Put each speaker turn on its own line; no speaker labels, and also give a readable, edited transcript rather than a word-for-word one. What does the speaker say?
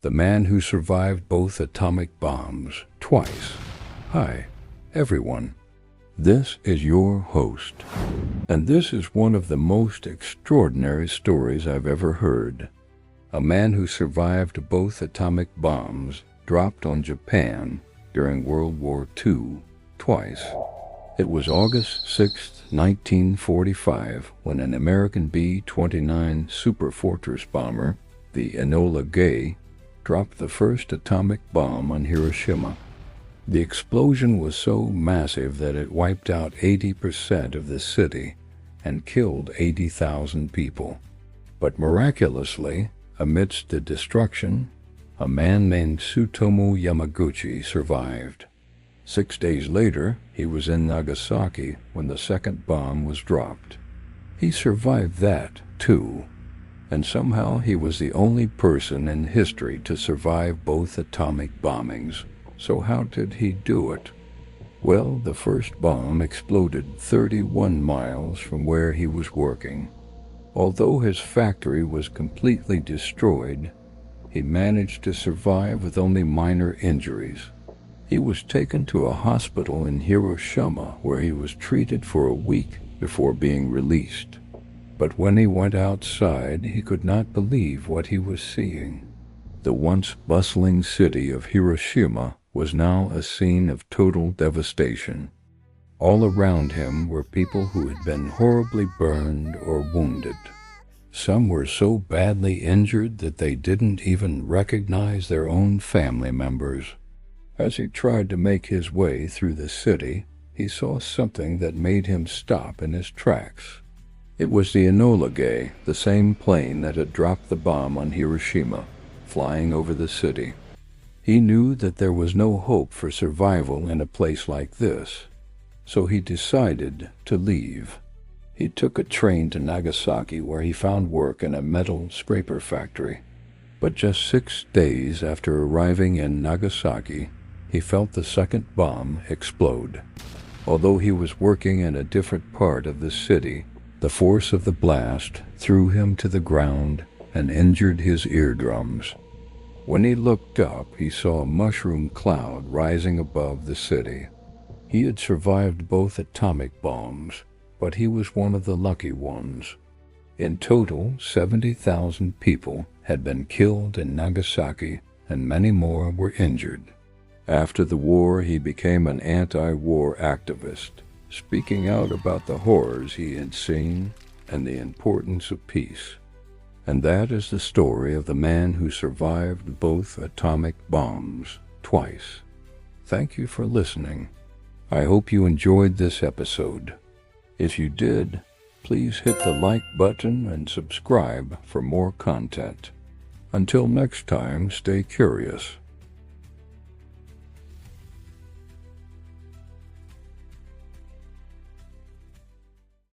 the man who survived both atomic bombs twice. Hi, everyone. This is your host, and this is one of the most extraordinary stories I've ever heard. A man who survived both atomic bombs dropped on Japan during World War II twice. It was August 6, 1945, when an American B-29 Superfortress bomber, the Enola Gay, dropped the first atomic bomb on Hiroshima. The explosion was so massive that it wiped out 80% of the city and killed 80,000 people. But miraculously, amidst the destruction, a man named Tsutomu Yamaguchi survived. 6 days later, he was in Nagasaki when the second bomb was dropped. He survived that, too, and somehow he was the only person in history to survive both atomic bombings. So how did he do it? Well, the first bomb exploded 31 miles from where he was working. Although his factory was completely destroyed, he managed to survive with only minor injuries. He was taken to a hospital in Hiroshima where he was treated for a week before being released. But when he went outside, he could not believe what he was seeing. The once bustling city of Hiroshima was now a scene of total devastation. All around him were people who had been horribly burned or wounded. Some were so badly injured that they didn't even recognize their own family members. As he tried to make his way through the city, he saw something that made him stop in his tracks. It was the Enola Gay, the same plane that had dropped the bomb on Hiroshima, flying over the city. He knew that there was no hope for survival in a place like this, so he decided to leave. He took a train to Nagasaki where he found work in a metal scraper factory. But just 6 days after arriving in Nagasaki, he felt the second bomb explode. Although he was working in a different part of the city, the force of the blast threw him to the ground and injured his eardrums. When he looked up, he saw a mushroom cloud rising above the city. He had survived both atomic bombs, but he was one of the lucky ones. In total, 70,000 people had been killed in Nagasaki, and many more were injured. After the war, he became an anti-war activist, speaking out about the horrors he had seen and the importance of peace. And that is the story of the man who survived both atomic bombs twice. Thank you for listening. I hope you enjoyed this episode. If you did, please hit the like button and subscribe for more content. Until next time, stay curious.